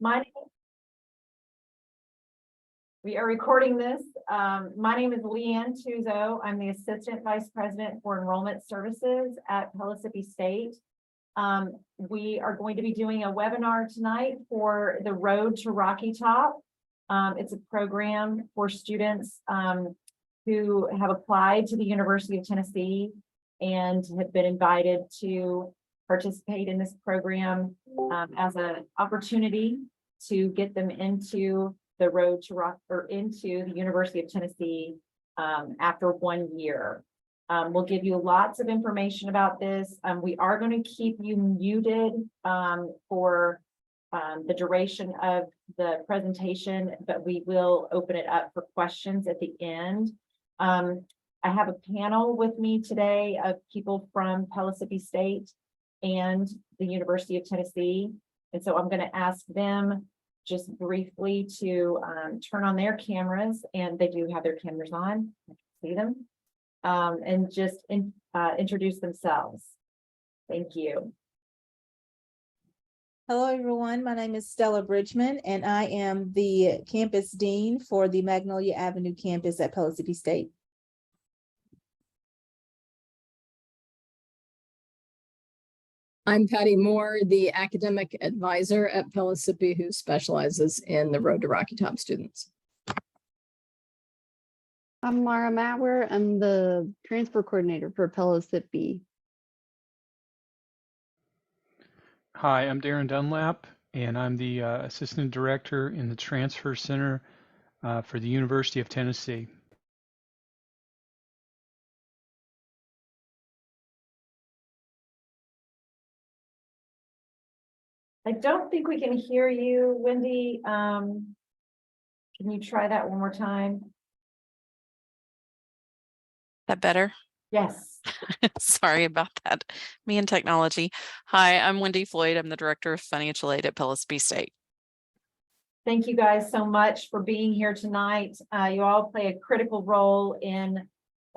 My, we are recording this. My name is Leanne Tuzo. I'm the Assistant Vice President for Enrollment Services at Pellissippi State. We are going to be doing a webinar tonight for the Road to Rocky Top. It's a program for students who have applied to the University of Tennessee and have been invited to participate in this program as an opportunity to get them into the Road to Rock or into the University of Tennessee after 1 year. We'll give you lots of information about this. We are going to keep you muted for the duration of the presentation, but we will open it up for questions at the end. I have a panel with me today of people from Pellissippi State and the University of Tennessee. And so I'm going to ask them just briefly to turn on their cameras, and they do have their cameras on. I can see them. And just introduce themselves. Thank you. Hello, everyone. My name is Stella Bridgman, and I am the campus dean for the Magnolia Avenue campus at Pellissippi State. I'm Patty Moore, the academic advisor at Pellissippi who specializes in the Road to Rocky Top students. I'm Mara Matwer. I'm the transfer coordinator for Pellissippi. Hi, I'm Darren Dunlap, and I'm the Assistant Director in the Transfer Center for the University of Tennessee. I don't think we can hear you, Wendy. Can you try that one more time? That better? Yes. Sorry about that. Me and technology. Hi, I'm Wendy Floyd. I'm the Director of Financial Aid at Pellissippi State. Thank you guys so much for being here tonight. You all play a critical role in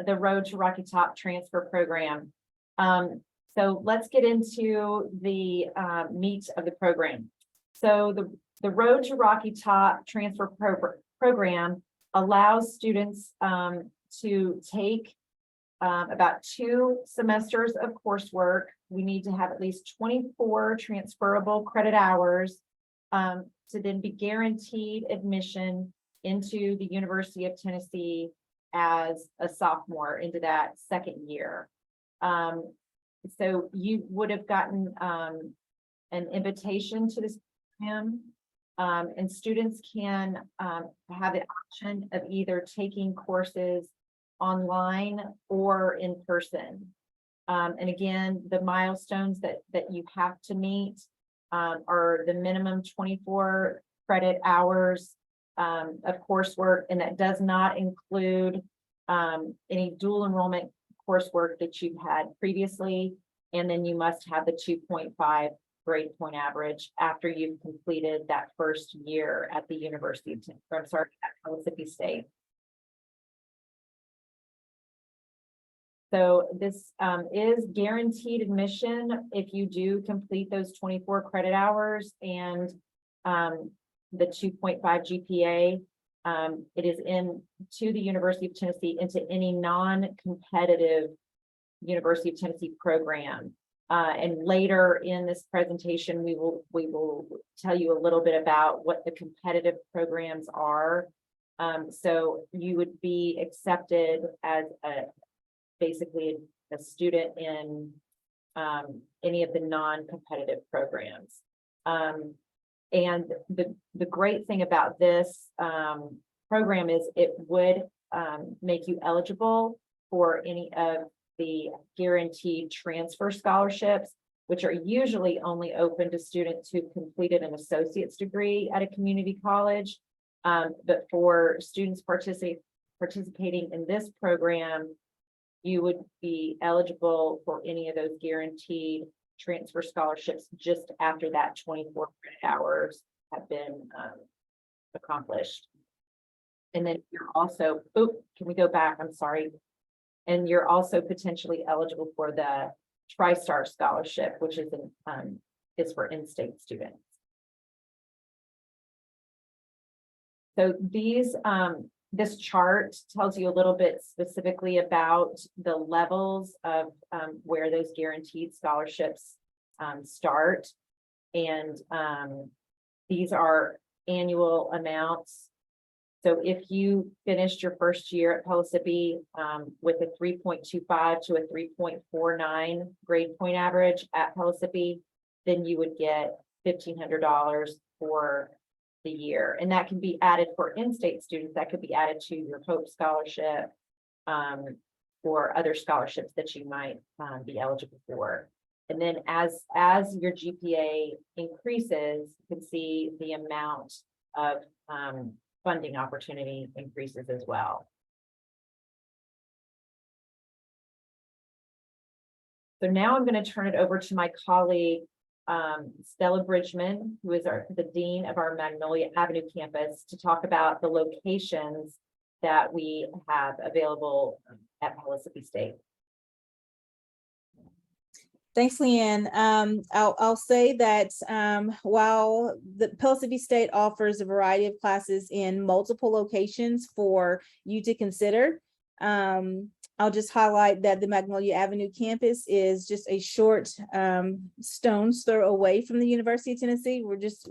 the Road to Rocky Top transfer program. So let's get into the meat of the program. So the Road to Rocky Top transfer program allows students to take about 2 semesters of coursework. We need to have at least 24 transferable credit hours to then be guaranteed admission into the University of Tennessee as a sophomore into that second year. So you would have gotten an invitation to this program, and students can have the option of either taking courses online or in person. And again, the milestones that you have to meet are the minimum 24 credit hours of coursework, and that does not include any dual enrollment coursework that you've had previously. And then you must have the 2.5 grade point average after you've completed that first year at the University of at Pellissippi State. So this is guaranteed admission if you do complete those 24 credit hours and the 2.5 GPA. It is to the University of Tennessee into any non-competitive University of Tennessee program. And later in this presentation, we will tell you a little bit about what the competitive programs are. So you would be accepted as basically a student in any of the non-competitive programs. And the great thing about this program is it would make you eligible for any of the guaranteed transfer scholarships, which are usually only open to students who completed an associate's degree at a community college. But for students participating in this program, you would be eligible for any of those guaranteed transfer scholarships just after that 24 credit hours have been accomplished. And then you're also, can we go back? I'm sorry. And you're also potentially eligible for the TriStar scholarship, which is for in-state students. So this chart tells you a little bit specifically about the levels of where those guaranteed scholarships start. And these are annual amounts. So if you finished your first year at Pellissippi with a 3.25 to a 3.49 grade point average at Pellissippi, then you would get $1,500 for the year. And that can be added for in-state students. That could be added to your Hope Scholarship or other scholarships that you might be eligible for. And then as your GPA increases, you can see the amount of funding opportunity increases as well. So now I'm going to turn it over to my colleague, Stella Bridgman, who is the Dean of our Magnolia Avenue campus, to talk about the locations that we have available at Pellissippi State. Thanks, Leanne. I'll say that while the Pellissippi State offers a variety of classes in multiple locations for you to consider, I'll just highlight that the Magnolia Avenue campus is just a short stone's throw away from the University of Tennessee. We're just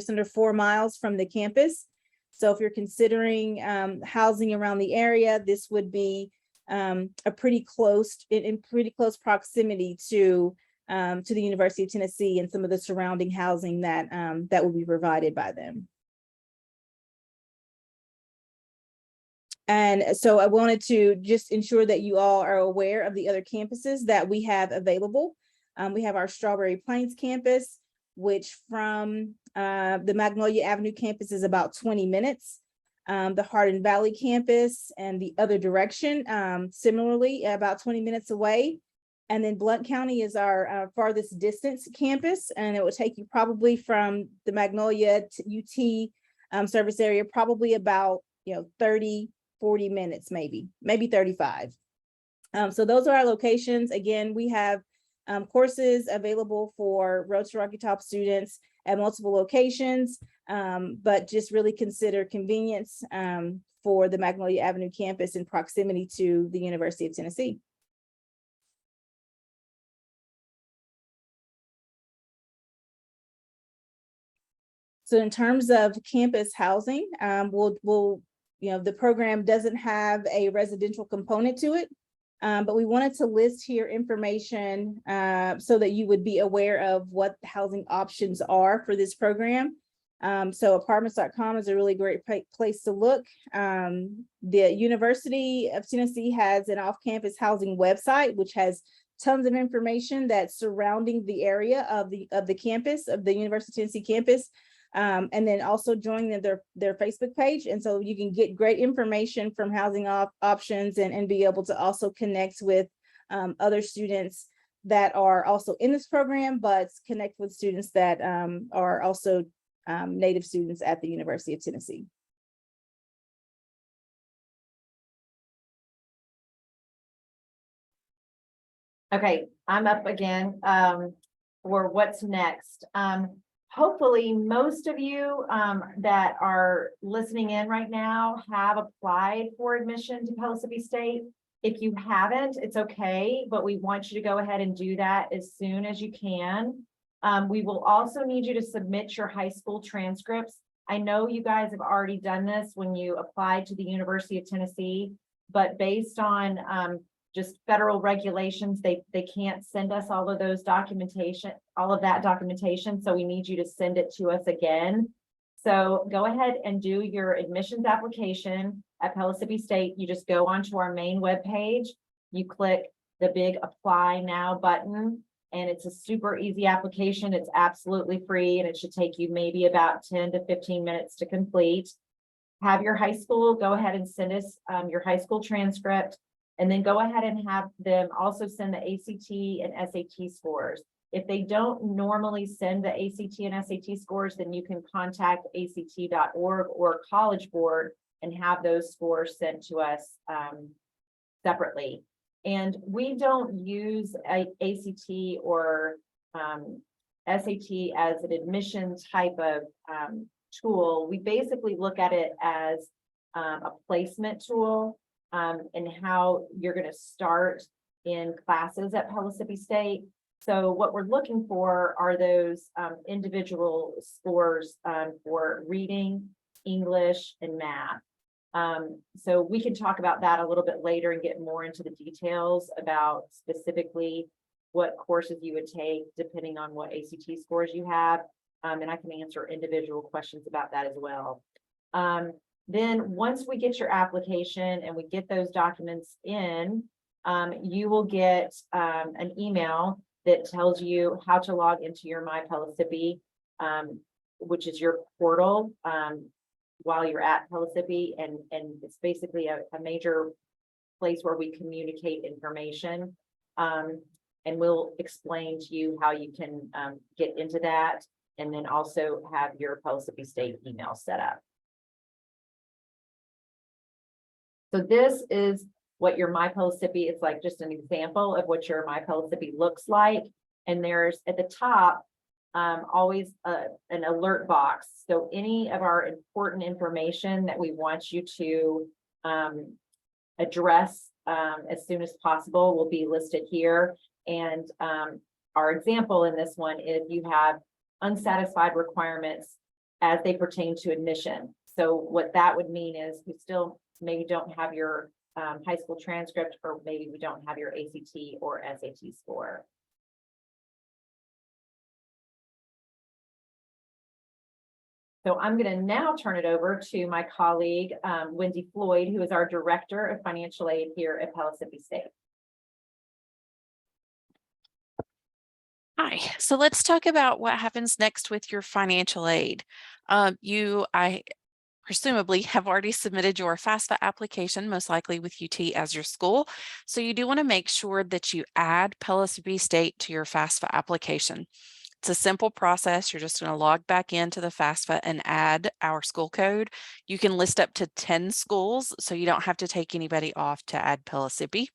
under 4 miles from the campus. So if you're considering housing around the area, this would be a pretty close proximity to the University of Tennessee and some of the surrounding housing that will be provided by them. And so I wanted to just ensure that you all are aware of the other campuses that we have available. We have our Strawberry Plains campus, which from the Magnolia Avenue campus is about 20 minutes. The Hardin Valley campus and the other direction, similarly, about 20 minutes away. And then Blount County is our farthest distance campus, and it will take you probably from the Magnolia to UT service area, probably about 30, 40 minutes, maybe 35. So those are our locations. Again, we have courses available for Road to Rocky Top students at multiple locations, but just really consider convenience for the Magnolia Avenue campus in proximity to the University of Tennessee. So in terms of campus housing, the program doesn't have a residential component to it, but we wanted to list here information so that you would be aware of what housing options are for this program. So apartments.com is a really great place to look. The University of Tennessee has an off-campus housing website, which has tons of information that's surrounding the area of the campus, of the University of Tennessee campus. And then also join their Facebook page. And so you can get great information from housing options and be able to also connect with other students that are also in this program, but connect with students that are also native students at the University of Tennessee. Okay, I'm up again for what's next. Hopefully, most of you that are listening in right now have applied for admission to Pellissippi State. If you haven't, it's okay, but we want you to go ahead and do that as soon as you can. We will also need you to submit your high school transcripts. I know you guys have already done this when you applied to the University of Tennessee, but based on just federal regulations, they can't send us all of that documentation. So we need you to send it to us again. So go ahead and do your admissions application at Pellissippi State. You just go onto our main webpage, you click the big Apply Now button, and it's a super easy application. It's absolutely free, and it should take you maybe about 10 to 15 minutes to complete. Have your high school, go ahead and send us your high school transcript. And then go ahead and have them also send the ACT and SAT scores. If they don't normally send the ACT and SAT scores, then you can contact ACT.org or College Board and have those scores sent to us separately. And we don't use ACT or SAT as an admission type of tool, we basically look at it as a placement tool and how you're going to start in classes at Pellissippi State. So what we're looking for are those individual scores for reading, English, and math. So we can talk about that a little bit later and get more into the details about specifically what courses you would take depending on what ACT scores you have. And I can answer individual questions about that as well. Then once we get your application and we get those documents in, you will get an email that tells you how to log into your My Pellissippi, which is your portal while you're at Pellissippi. And it's basically a major place where we communicate information. And we'll explain to you how you can get into that, and then also have your Pellissippi State email set up. So this is what your My Pellissippi, it's like just an example of what your My Pellissippi looks like. And there's at the top, always an alert box. So any of our important information that we want you to address as soon as possible will be listed here. And our example in this one is you have unsatisfied requirements as they pertain to admission. So what that would mean is we still maybe don't have your high school transcript, or maybe we don't have your ACT or SAT score. So I'm going to now turn it over to my colleague, Wendy Floyd, who is our Director of Financial Aid here at Pellissippi State. Hi, so let's talk about what happens next with your financial aid. I presumably have already submitted your FAFSA application, most likely with UT as your school. So you do want to make sure that you add Pellissippi State to your FAFSA application. It's a simple process. You're just going to log back into the FAFSA and add our school code. You can list up to 10 schools, so you don't have to take anybody off to add Pellissippi.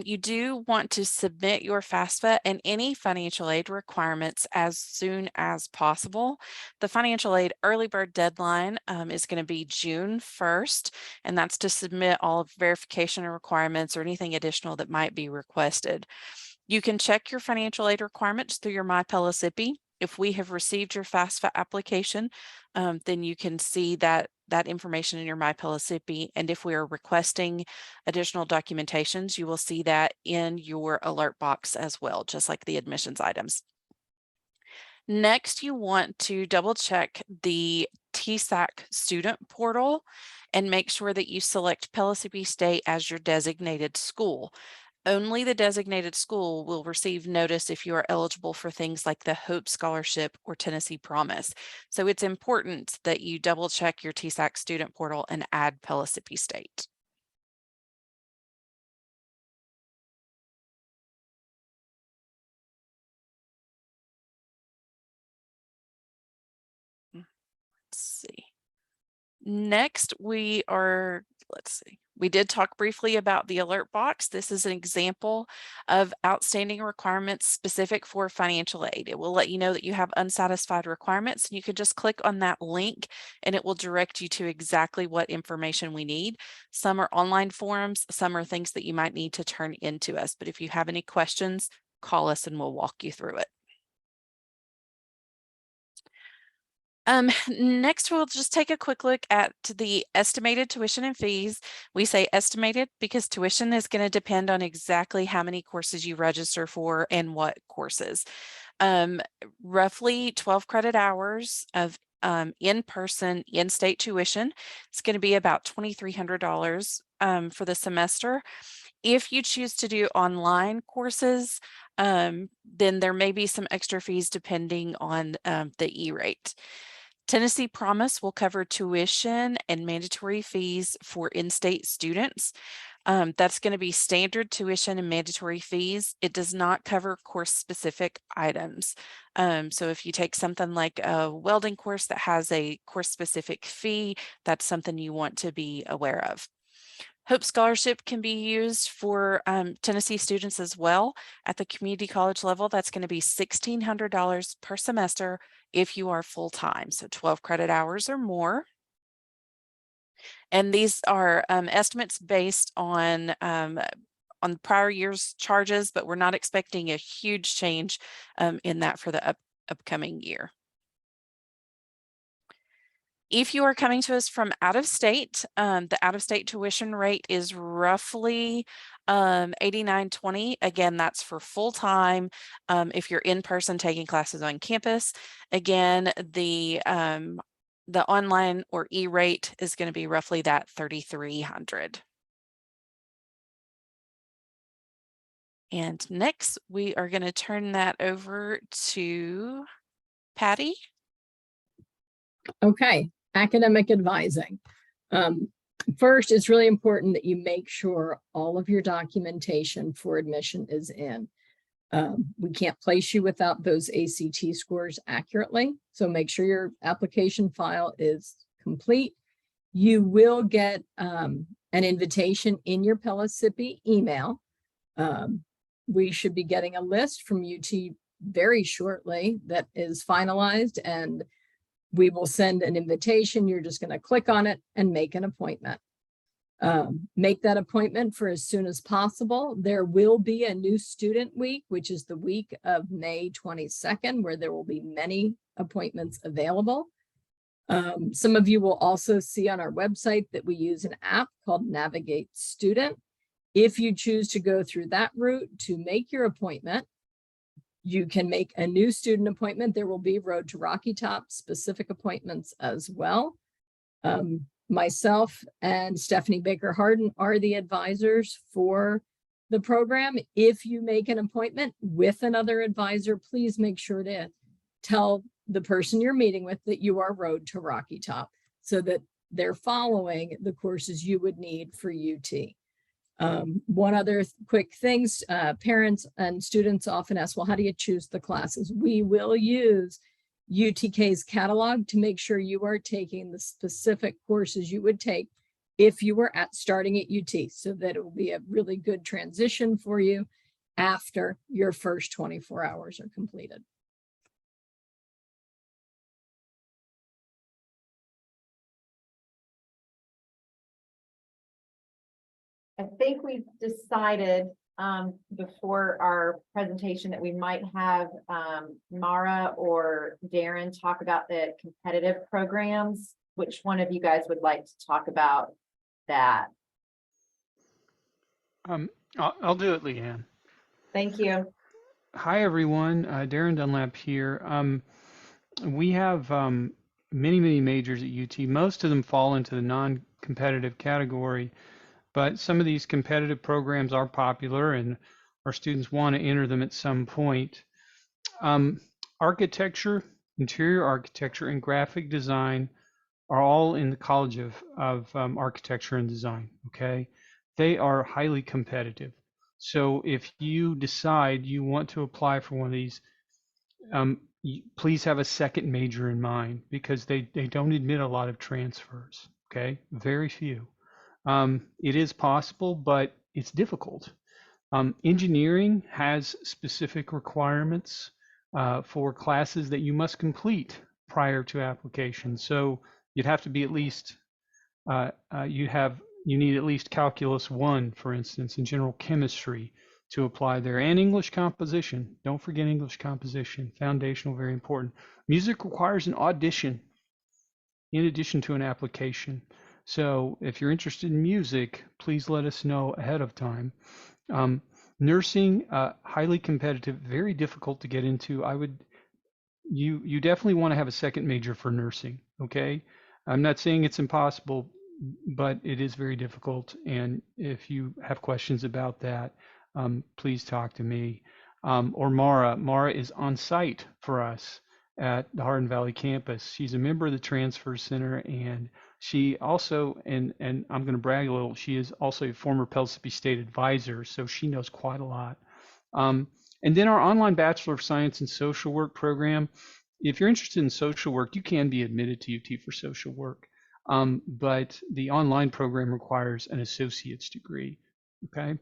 You do want to submit your FAFSA and any financial aid requirements as soon as possible. The financial aid early bird deadline is going to be June 1st, and that's to submit all of verification requirements or anything additional that might be requested. You can check your financial aid requirements through your My Pellissippi. If we have received your FAFSA application, then you can see that information in your My Pellissippi. And if we are requesting additional documentations, you will see that in your alert box as well, just like the admissions items. Next, you want to double check the TSAC student portal and make sure that you select Pellissippi State as your designated school. Only the designated school will receive notice if you are eligible for things like the Hope Scholarship or Tennessee Promise. So it's important that you double check your TSAC student portal and add Pellissippi State. Let's see. Next, we did talk briefly about the alert box. This is an example of outstanding requirements specific for financial aid. It will let you know that you have unsatisfied requirements, and you can just click on that link and it will direct you to exactly what information we need. Some are online forms, some are things that you might need to turn into us. But if you have any questions, call us and we'll walk you through it. Next, we'll just take a quick look at the estimated tuition and fees. We say estimated because tuition is going to depend on exactly how many courses you register for and what courses. Roughly 12 credit hours of in-person, in-state tuition. It's going to be about $2,300 for the semester. If you choose to do online courses, then there may be some extra fees depending on the E-rate. Tennessee Promise will cover tuition and mandatory fees for in-state students. That's going to be standard tuition and mandatory fees. It does not cover course-specific items. So if you take something like a welding course that has a course-specific fee, that's something you want to be aware of. Hope Scholarship can be used for Tennessee students as well. At the community college level, that's going to be $1,600 per semester if you are full-time, so 12 credit hours or more. And these are estimates based on prior year's charges, but we're not expecting a huge change in that for the upcoming year. If you are coming to us from out of state, the out of state tuition rate is roughly $89.20. Again, that's for full time. If you're in person taking classes on campus, again, the online or e-rate is going to be roughly that $3,300. And next, we are going to turn that over to Patty. Okay, academic advising. First, it's really important that you make sure all of your documentation for admission is in. We can't place you without those ACT scores accurately, so make sure your application file is complete. You will get an invitation in your Pellissippi email. We should be getting a list from UT very shortly that is finalized, and we will send an invitation. You're just going to click on it and make an appointment. Make that appointment for as soon as possible. There will be a new student week, which is the week of May 22nd, where there will be many appointments available. Some of you will also see on our website that we use an app called Navigate Student. If you choose to go through that route to make your appointment, you can make a new student appointment. There will be Road to Rocky Top specific appointments as well. Myself and Stephanie Baker Harden are the advisors for the program. If you make an appointment with another advisor, please make sure to tell the person you're meeting with that you are Road to Rocky Top, so that they're following the courses you would need for UT. One other quick thing, parents and students often ask, well, how do you choose the classes? We will use UTK's catalog to make sure you are taking the specific courses you would take if you were starting at UT, so that it will be a really good transition for you after your first 24 hours are completed. I think we've decided before our presentation that we might have Mara or Darren talk about the competitive programs. Which one of you guys would like to talk about that? I'll do it, Leanne. Thank you. Hi, everyone. Darren Dunlap here. We have many majors at UT. Most of them fall into the non-competitive category, but some of these competitive programs are popular and our students want to enter them at some point. Architecture, interior architecture, and graphic design are all in the College of Architecture and Design, okay? They are highly competitive. So if you decide you want to apply for one of these, please have a second major in mind, because they don't admit a lot of transfers, okay? Very few. It is possible, but it's difficult. Engineering has specific requirements for classes that you must complete prior to application. So you'd have to be at least, you need at least Calculus 1, for instance, in general chemistry to apply there, and English composition. Don't forget English composition, foundational, very important. Music requires an audition in addition to an application. So if you're interested in music, please let us know ahead of time. Nursing, highly competitive, very difficult to get into. You definitely want to have a second major for nursing, okay? I'm not saying it's impossible, but it is very difficult. And if you have questions about that, please talk to me or Mara. Mara is on site for us at the Hardin Valley campus. She's a member of the Transfer Center, and she also, and I'm going to brag a little, she is also a former Pellissippi State advisor, so she knows quite a lot. And then our online Bachelor of Science in Social Work program. If you're interested in social work, you can be admitted to UT for social work. But the online program requires an associate's degree. Okay.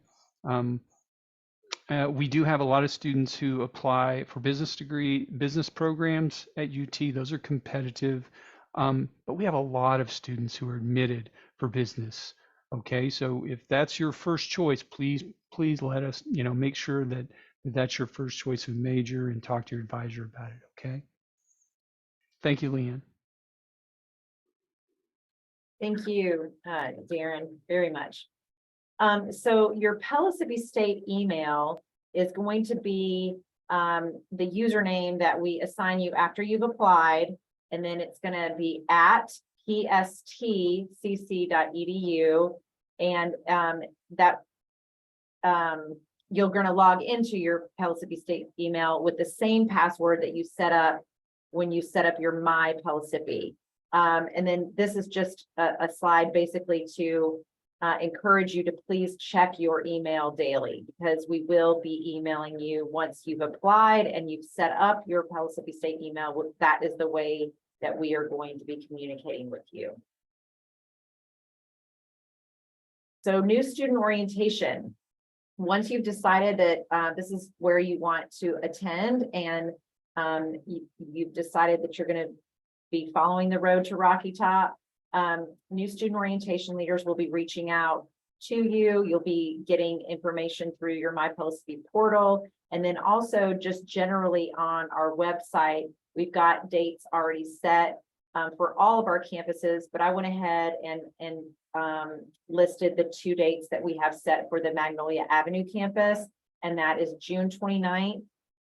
We do have a lot of students who apply for business programs at UT. Those are competitive. But we have a lot of students who are admitted for business. Okay, so if that's your first choice, please let us, make sure that that's your first choice of major and talk to your advisor about it. Okay. Thank you, Leanne. Thank you, Darren, very much. So your Pellissippi State email is going to be the username that we assign you after you've applied, and then it's going to be at pstcc.edu, and you're going to log into your Pellissippi State email with the same password that you set up when you set up your My Pellissippi. And then this is just a slide basically to encourage you to please check your email daily, because we will be emailing you once you've applied and you've set up your Pellissippi State email. That is the way that we are going to be communicating with you. So new student orientation. Once you've decided that this is where you want to attend, and you've decided that you're going to be following the road to Rocky Top, new student orientation leaders will be reaching out to you. You'll be getting information through your My Pellissippi portal, and then also just generally on our website. We've got dates already set for all of our campuses, but I went ahead and listed the 2 dates that we have set for the Magnolia Avenue campus, and that is June 29th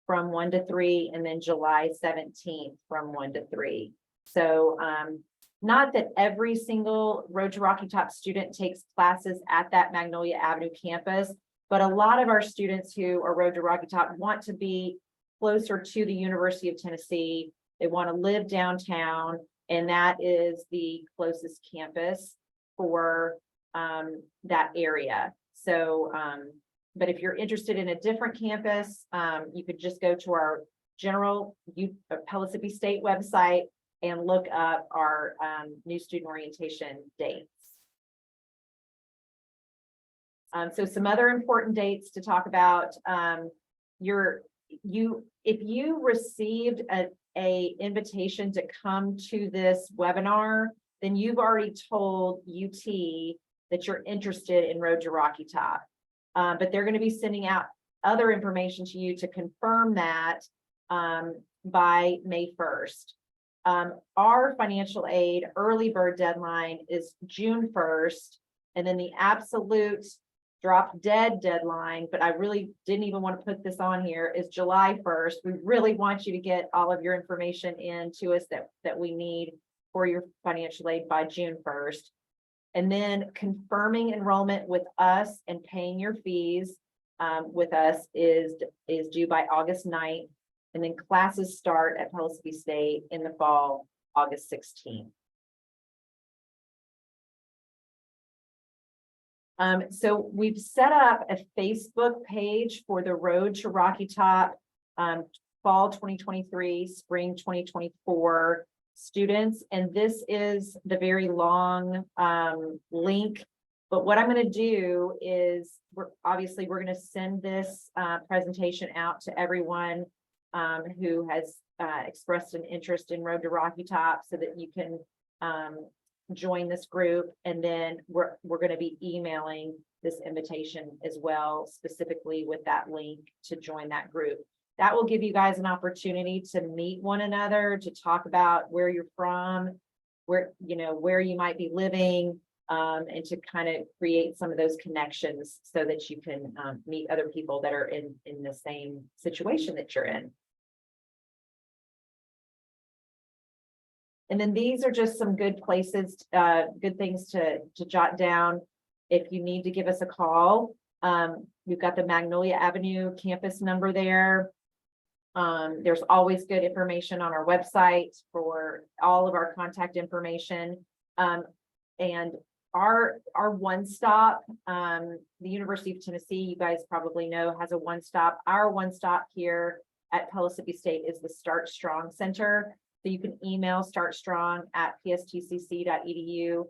from 1 to 3, and then July 17th from 1 to 3. So not that every single Road to Rocky Top student takes classes at that Magnolia Avenue campus, but a lot of our students who are Road to Rocky Top want to be closer to the University of Tennessee. They want to live downtown, and that is the closest campus for that area. So, but if you're interested in a different campus, you could just go to our general Pellissippi State website and look up our new student orientation dates. So some other important dates to talk about. If you received a invitation to come to this webinar, then you've already told UT that you're interested in Road to Rocky Top. But they're going to be sending out other information to you to confirm that by May 1st. Our financial aid early bird deadline is June 1st, and then the absolute drop dead deadline, but I really didn't even want to put this on here, is July 1st. We really want you to get all of your information in to us that we need for your financial aid by June 1st. And then confirming enrollment with us and paying your fees with us is due by August 9th. And then classes start at Pellissippi State in the fall, August 16th. So we've set up a Facebook page for the Road to Rocky Top fall 2023, spring 2024 students. And this is the very long link. But what I'm going to do is we're going to send this presentation out to everyone who has expressed an interest in Road to Rocky Top, so that you can join this group. And then we're going to be emailing this invitation as well, specifically with that link to join that group. That will give you guys an opportunity to meet one another, to talk about where you're from, where you might be living, and to kind of create some of those connections so that you can meet other people that are in the same situation that you're in. And then these are just some good places, good things to jot down if you need to give us a call. We've got the Magnolia Avenue campus number there. There's always good information on our website for all of our contact information. And our one-stop, the University of Tennessee, you guys probably know, has a one-stop. Our one-stop here at Pellissippi State is the Start Strong Center. So you can email startstrong@pstcc.edu.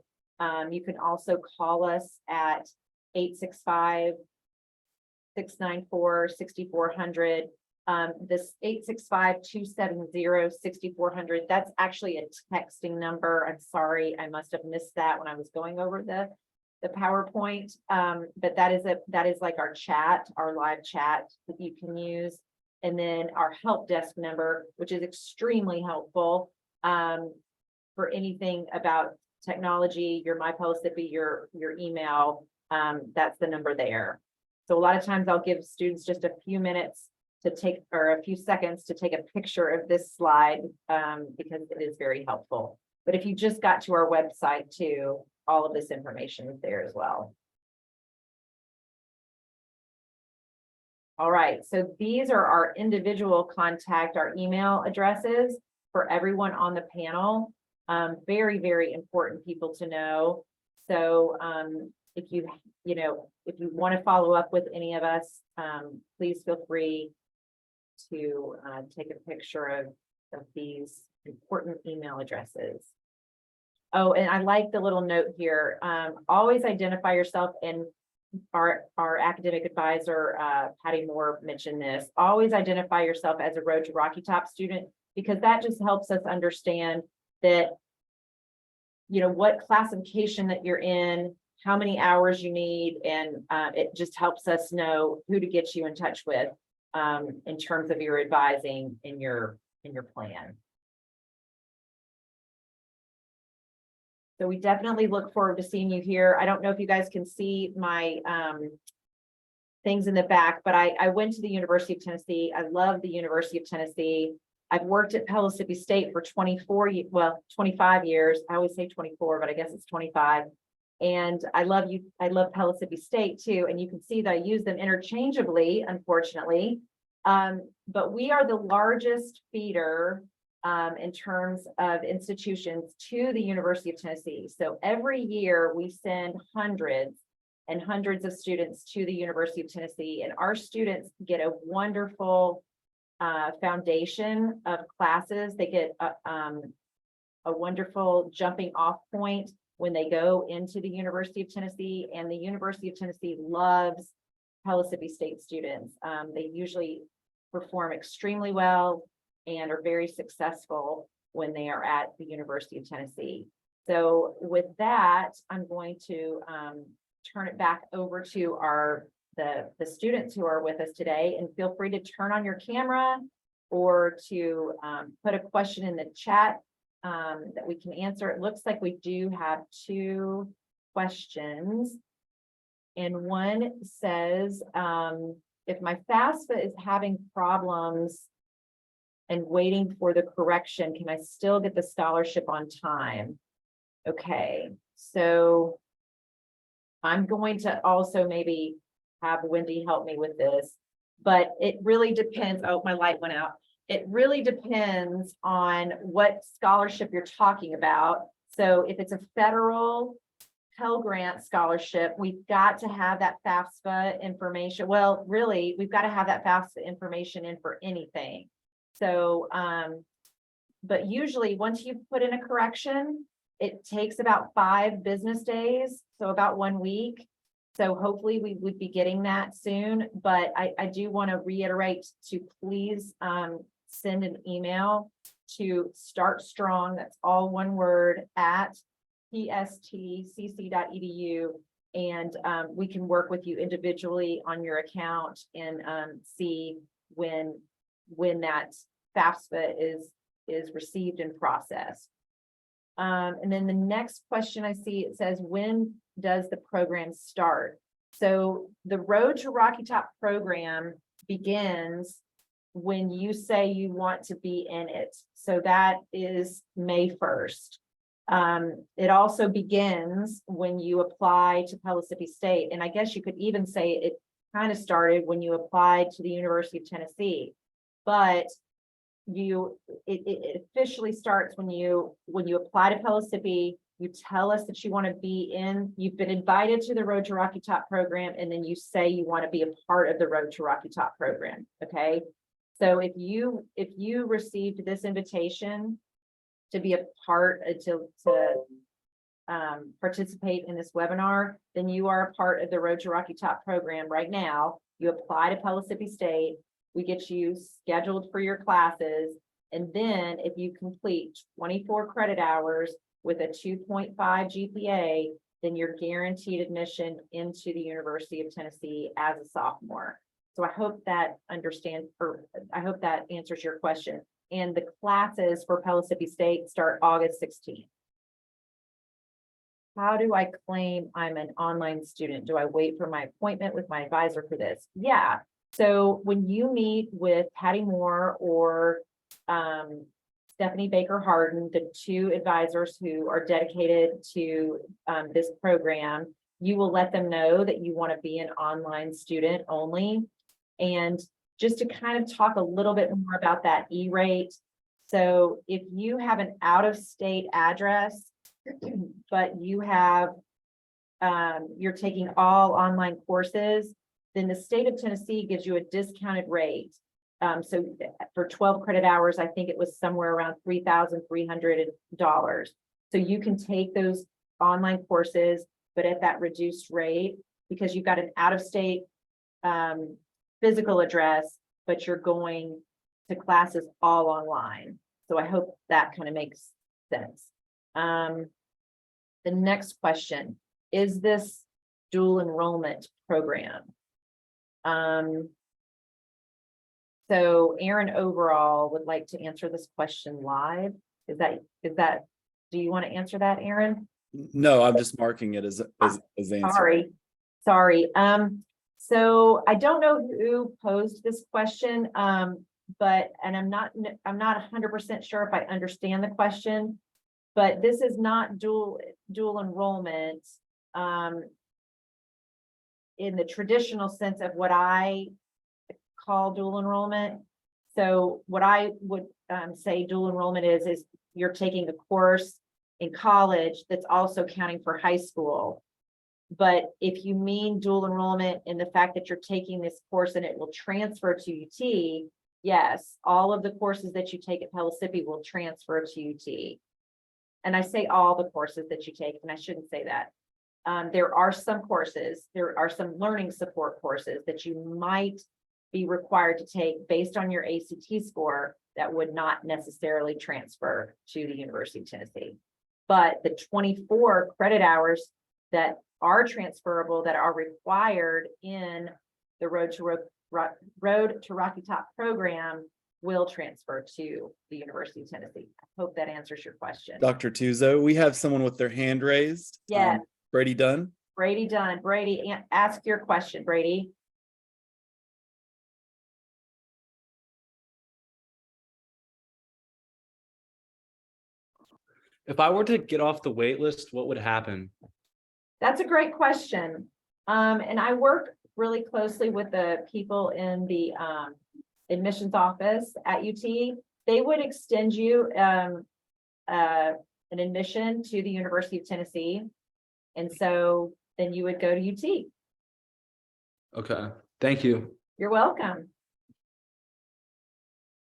You can also call us at 865-694-6400. This 865-270-6400, that's actually a texting number. I'm sorry, I must have missed that when I was going over the PowerPoint. But that is like our chat, our live chat that you can use. And then our help desk number, which is extremely helpful for anything about technology, your MyPelicippi, your email, that's the number there. So a lot of times I'll give students just a few minutes to take, or a few seconds to take a picture of this slide because it is very helpful. But if you just got to our website too, all of this information is there as well. All right, so these are our individual contact, our email addresses for everyone on the panel. Very, very important people to know. So if you want to follow up with any of us, please feel free to take a picture of these important email addresses. Oh, and I like the little note here. Always identify yourself, and our academic advisor, Patty Moore, mentioned this. Always identify yourself as a Road to Rocky Top student, because that just helps us understand that, what classification that you're in, how many hours you need, and it just helps us know who to get you in touch with in terms of your advising in your plan. So we definitely look forward to seeing you here. I don't know if you guys can see my things in the back, but I went to the University of Tennessee. I love the University of Tennessee. I've worked at Pellissippi State for 25 years. I always say 24, but I guess it's 25. And I love Pellissippi State too. And you can see that I use them interchangeably, unfortunately. But we are the largest feeder in terms of institutions to the University of Tennessee. So every year we send hundreds and hundreds of students to the University of Tennessee, and our students get a wonderful foundation of classes. They get a wonderful jumping off point when they go into the University of Tennessee, and the University of Tennessee loves Pellissippi State students. They usually perform extremely well and are very successful when they are at the University of Tennessee. So with that, I'm going to turn it back over to the students who are with us today, and feel free to turn on your camera or to put a question in the chat that we can answer. It looks like we do have 2 questions. And one says, if my FAFSA is having problems and waiting for the correction, can I still get the scholarship on time? Okay, so I'm going to also maybe have Wendy help me with this, but it really depends. Oh, my light went out. It really depends on what scholarship you're talking about. So if it's a federal Pell Grant scholarship, we've got to have that FAFSA information. Well, really, we've got to have that FAFSA information in for anything. So, but usually once you've put in a correction, it takes about 5 business days, so about 1 week. So hopefully we would be getting that soon, but I do want to reiterate to please send an email to startstrong, that's all one word, at pstcc.edu, and we can work with you individually on your account and see when that FAFSA is received and processed. And then the next question I see, it says, when does the program start? So the Road to Rocky Top program begins when you say you want to be in it. So that is May 1st. It also begins when you apply to Pellissippi State. And I guess you could even say it kind of started when you applied to the University of Tennessee, but it officially starts when you apply to Pellissippi. You tell us that you want to be in, you've been invited to the Road to Rocky Top program, and then you say you want to be a part of the Road to Rocky Top program. Okay. So if you received this invitation to be a part, to participate in this webinar, then you are a part of the Road to Rocky Top program right now. You apply to Pellissippi State, we get you scheduled for your classes. And then if you complete 24 credit hours with a 2.5 GPA, then you're guaranteed admission into the University of Tennessee as a sophomore. So I hope that I hope that answers your question. And the classes for Pellissippi State start August 16th. How do I claim I'm an online student? Do I wait for my appointment with my advisor for this? Yeah. So when you meet with Patty Moore or Stephanie Baker Harden, the two advisors who are dedicated to this program, you will let them know that you want to be an online student only. And just to kind of talk a little bit more about that E-rate. So if you have an out-of-state address, but you have, you're taking all online courses, then the state of Tennessee gives you a discounted rate. So for 12 credit hours, I think it was somewhere around $3,300. So you can take those online courses, but at that reduced rate, because you've got an out-of-state physical address, but you're going to classes all online. So I hope that kind of makes sense. The next question, is this dual enrollment program? So Aaron Overall would like to answer this question live. Is that, do you want to answer that, Aaron? No, I'm just marking it as answer. Sorry. So I don't know who posed this question, but I'm not 100% sure if I understand the question, but this is not dual enrollment in the traditional sense of what I call dual enrollment. So what I would say dual enrollment is you're taking a course in college that's also counting for high school. But if you mean dual enrollment in the fact that you're taking this course and it will transfer to UT, yes, all of the courses that you take at Pellissippi will transfer to UT. And I say all the courses that you take, and I shouldn't say that. There are some courses, there are some learning support courses that you might be required to take based on your ACT score that would not necessarily transfer to the University of Tennessee. But the 24 credit hours that are transferable, that are required in the Road to Rocky Top program will transfer to the University of Tennessee. I hope that answers your question. Dr. Tuzo, we have someone with their hand raised. Yes. Brady Dunn. Brady Dunn. Brady, ask your question, Brady. If I were to get off the wait list, what would happen? That's a great question. And I work really closely with the people in the admissions office at UT. They would extend you an admission to the University of Tennessee. And so then you would go to UT. Okay, thank you. You're welcome.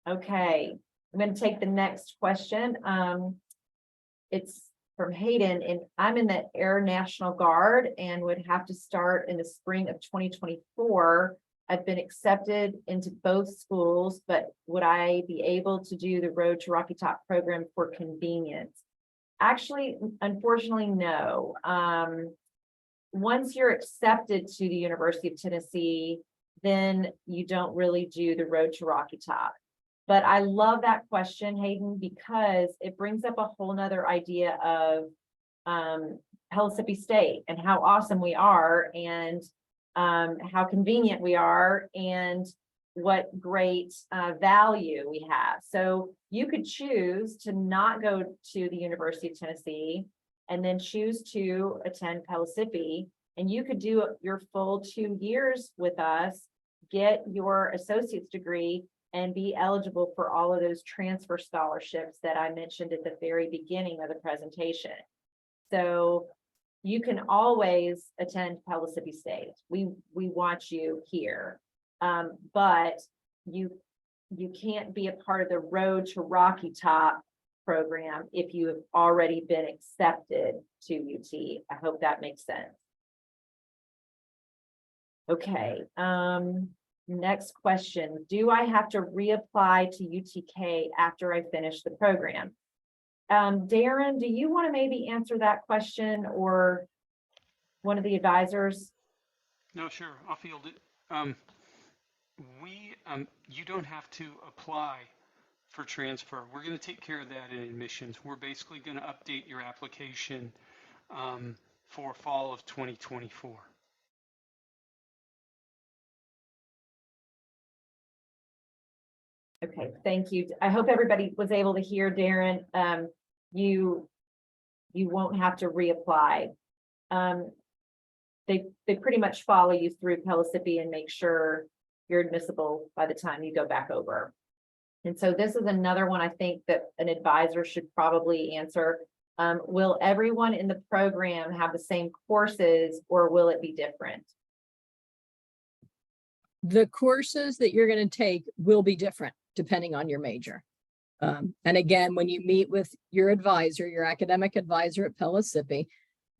Okay, I'm going to take the next question. It's from Hayden, and I'm in the Air National Guard and would have to start in the spring of 2024. I've been accepted into both schools, but would I be able to do the Road to Rocky Top program for convenience? Actually, unfortunately, no. Once you're accepted to the University of Tennessee, then you don't really do the Road to Rocky Top. But I love that question, Hayden, because it brings up a whole nother idea of Pellissippi State and how awesome we are and how convenient we are and what great value we have. So you could choose to not go to the University of Tennessee and then choose to attend Pellissippi, and you could do your full 2 years with us, get your associate's degree, and be eligible for all of those transfer scholarships that I mentioned at the very beginning of the presentation. So you can always attend Pellissippi State. We want you here, but you can't be a part of the Road to Rocky Top program if you have already been accepted to UT. I hope that makes sense. Okay, next question. Do I have to reapply to UTK after I finish the program? Darren, do you want to maybe answer that question, or one of the advisors? No, sure, I'll field it. You don't have to apply for transfer. We're going to take care of that in admissions. We're basically going to update your application for fall of 2024. Okay, thank you. I hope everybody was able to hear Darren. You won't have to reapply. They pretty much follow you through Pellissippi and make sure you're admissible by the time you go back over. And so this is another one I think that an advisor should probably answer. Will everyone in the program have the same courses, or will it be different? The courses that you're going to take will be different depending on your major. And again, when you meet with your advisor, your academic advisor at Pellissippi,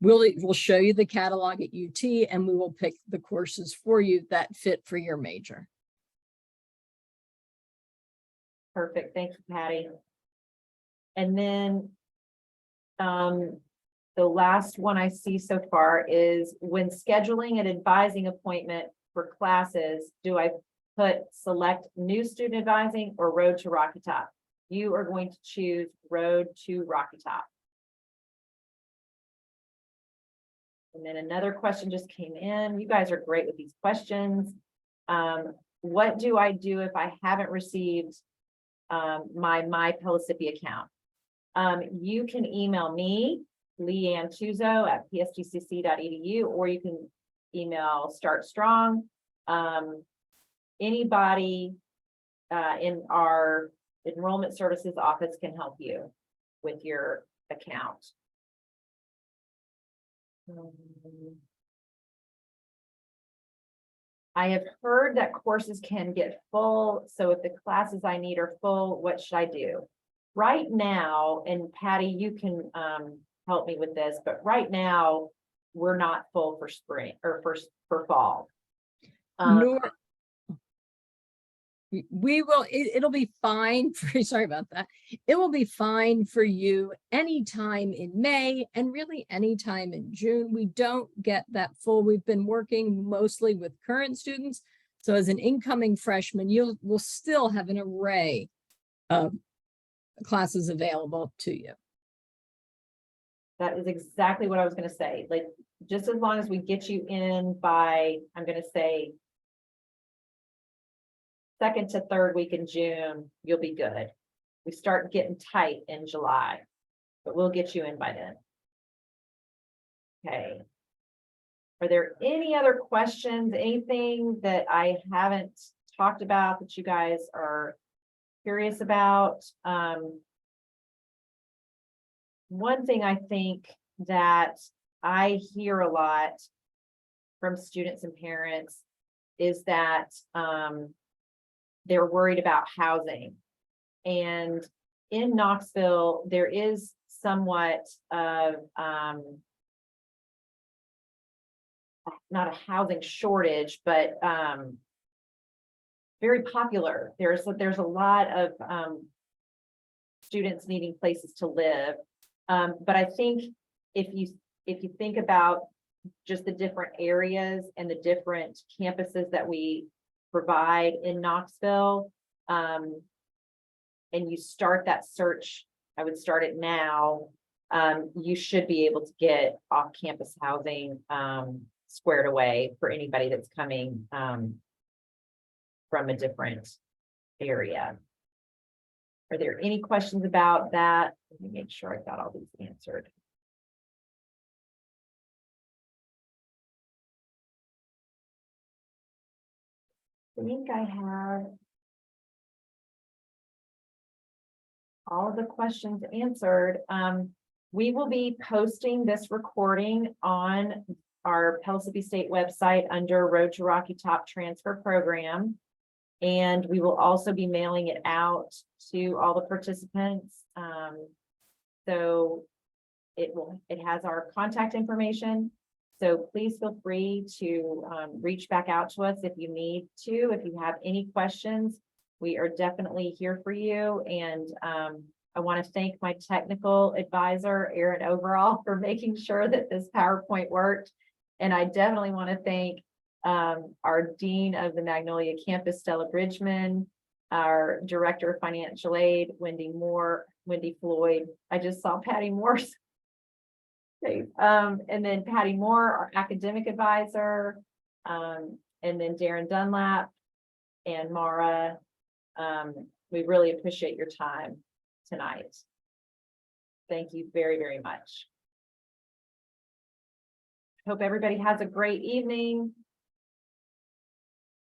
we'll show you the catalog at UT, and we will pick the courses for you that fit for your major. Perfect. Thank you, Patty. And then the last one I see so far is, when scheduling an advising appointment for classes, do I put select new student advising or Road to Rocky Top? You are going to choose Road to Rocky Top. And then another question just came in. You guys are great with these questions. What do I do if I haven't received my Pellissippi account? You can email me, Leanne Tuzo at pstcc.edu, or you can email Start Strong. Anybody in our enrollment services office can help you with your account. I have heard that courses can get full, so if the classes I need are full, what should I do? Right now, and Patty, you can help me with this, but right now, we're not full for spring or for fall. Nor we will, it'll be fine for, sorry about that. It will be fine for you anytime in May and really anytime in June. We don't get that full. We've been working mostly with current students. So as an incoming freshman, we'll still have an array of classes available to you. That is exactly what I was going to say. Like, just as long as we get you in by, I'm going to say, second to third week in June, you'll be good. We start getting tight in July, but we'll get you in by then. Okay. Are there any other questions? Anything that I haven't talked about that you guys are curious about? One thing I think that I hear a lot from students and parents is that they're worried about housing. And in Knoxville, there is somewhat of not a housing shortage, but very popular. There's a lot of students needing places to live. But I think if you think about just the different areas and the different campuses that we provide in Knoxville, and you start that search, I would start it now. You should be able to get off-campus housing squared away for anybody that's coming from a different area. Are there any questions about that? Let me make sure I've got all these answered. I think I have all of the questions answered. We will be posting this recording on our Pellissippi State website under Road to Rocky Top Transfer Program. And we will also be mailing it out to all the participants. So it has our contact information. So please feel free to reach back out to us if you need to. If you have any questions, we are definitely here for you. And I want to thank my technical advisor, Aaron Overall, for making sure that this PowerPoint worked. And I definitely want to thank our Dean of the Magnolia Campus, Stella Bridgman, our Director of Financial Aid, Wendy Floyd. I just saw Patty Moore's face. And then Patty Moore, our academic advisor, and then Darren Dunlap and Mara. We really appreciate your time tonight. Thank you very, very much. Hope everybody has a great evening.